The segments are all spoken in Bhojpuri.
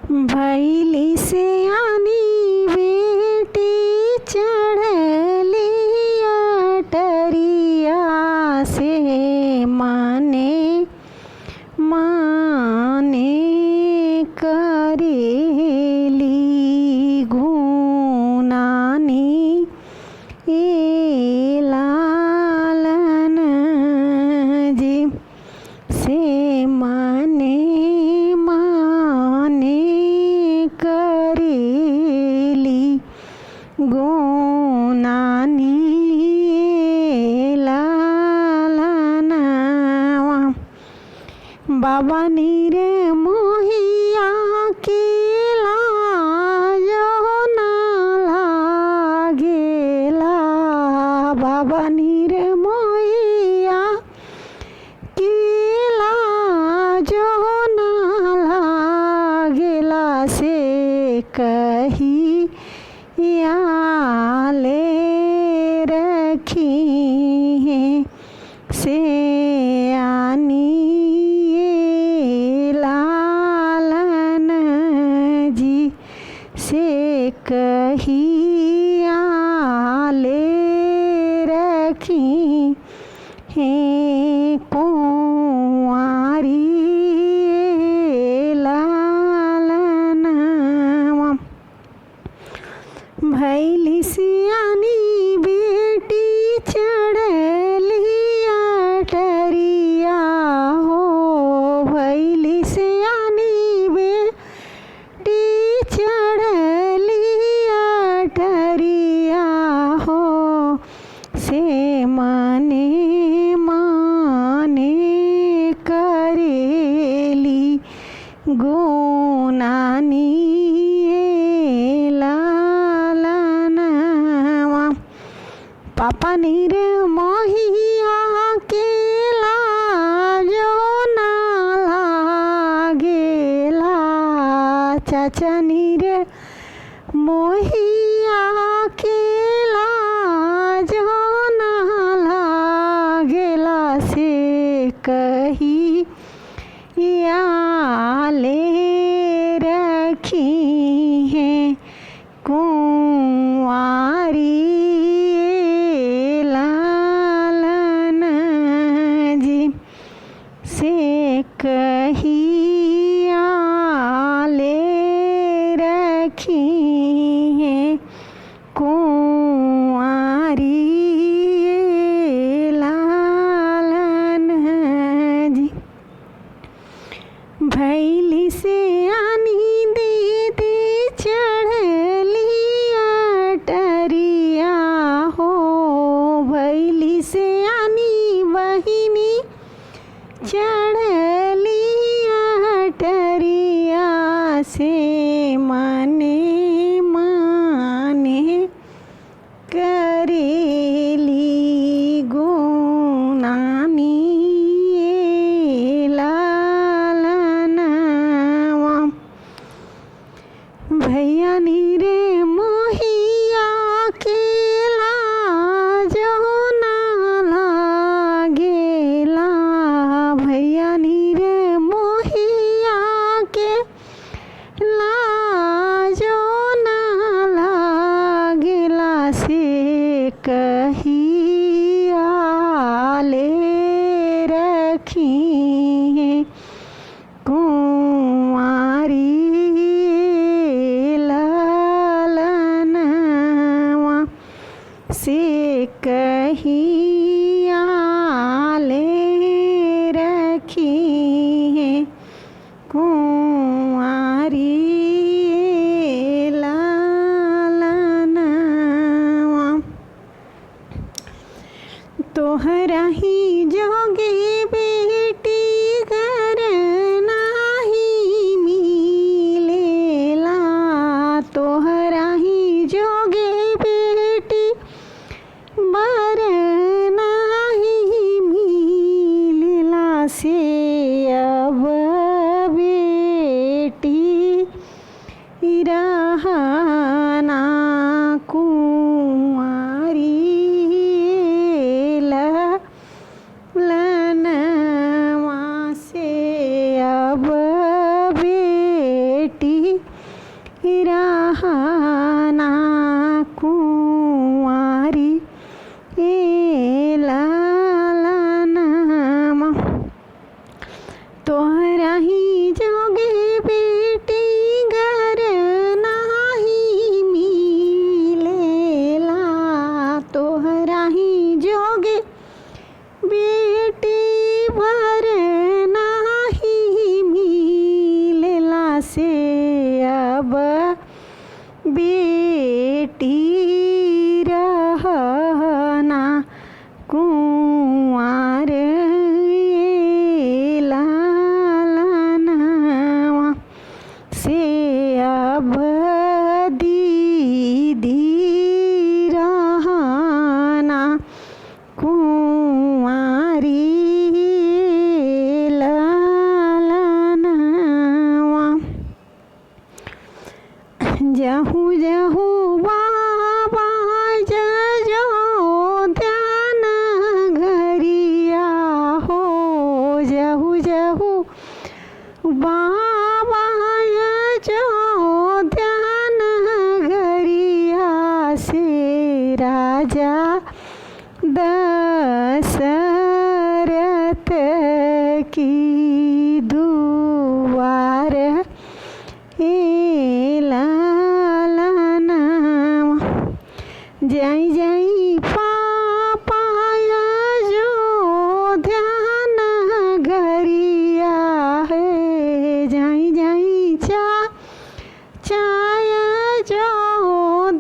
भैली से आनी बेटी चढ़ली अटरिया से माने माने करेली गुनानी ए लालन जी से माने माने करेली गुनानी ए लालन बाबा नीर मोहिया के लाजो ना लागेला बाबा नीर मोहिया के लाजो ना लागेला से कही याले रखी है से आनी लालन जी से कहिया ले रखी हैं कुंवारी लालन भैली सियानी बेटी चढ़ली अटरिया हो भैली सियानी बेटी चढ़ली अटरिया हो से माने माने करेली गुनानी पापा नीर मोहिया के लाजो ना लागेला चाचा नीर मोहिया के लाजो ना लागेला से कही याले रखी है कुंवारी से कहिया ले रखी है कुंवारी लालन जी भैली से आनी दीदी चढ़ली अटरिया हो भैली से आनी बहिनी चढ़ली अटरिया से माने माने करेली गुनानी लालन भैया नीर मोहिया के लाजो ना लागेला भैया नीर मोहिया के लाजो ना लागेला से कहिया ले रखी है कुंवारी लालन से कहिया ले रखी है कुंवारी लालन तोहरा ही जोगे बेटी घर नाही मिलेला तोहरा ही जोगे बेटी से अब बेटी रहना कुंवर लालनवा से अब दीदी रहना कुंवारी लालनवा जहू जहू बाबा जजो ध्यान घरिया हो जहू जहू बाबा जो ध्यान घरिया से राजा दशरथ की दुआर लालनवा जय जय पापा जो ध्यान घरिया है जय जय चाय जो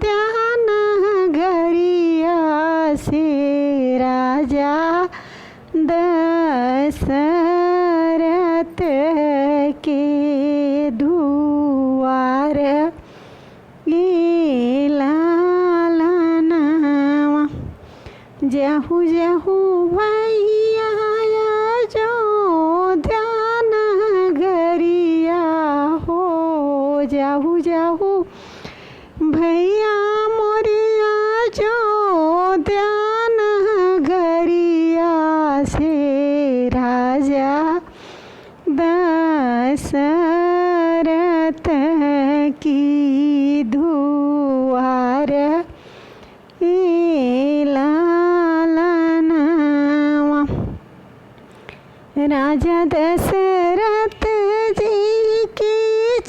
ध्यान घरिया से राजा दशरथ के दुआर लालनवा जहू जहू भैया जो ध्यान घरिया हो जहू जहू भैया मोरिया जो ध्यान घरिया से राजा दशरथ की दुआर लालनवा राजा दशरथ जी की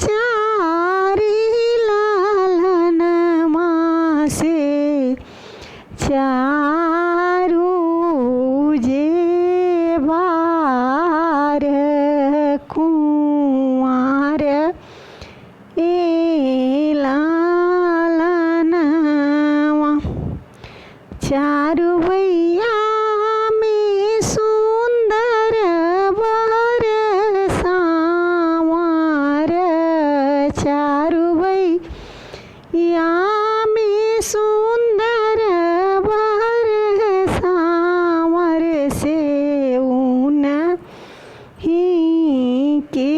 चारी लालनवा से चारू जेबार कुंवर लालनवा चारू भैया में सुंदर वर सांवर चारू भैया में सुंदर वर सांवर से ऊन ही के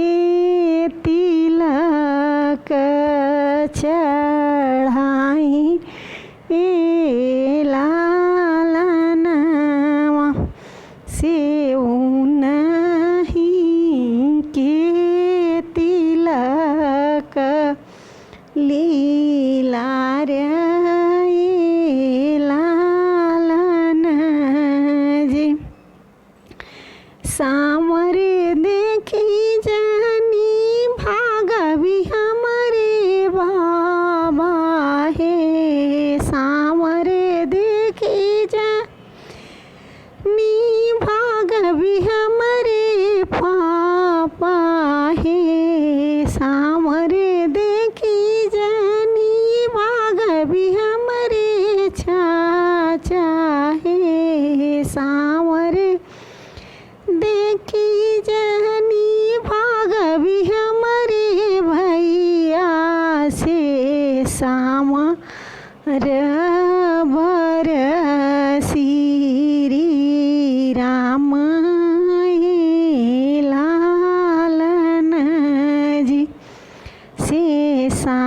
तिलक चढ़ाई लालनवा से ऊन ही के तिलक लीला रे लालन जी सांवर देखी जनी भागवी हमारे बाबा है सांवर देखी जनी भागवी हमारे पापा है सांवर देखी जनी भागवी हमारे चाचा है सांवर देखी जनी भागवी हमारे भैया से सांवर बर श्री राम लालन जी से सा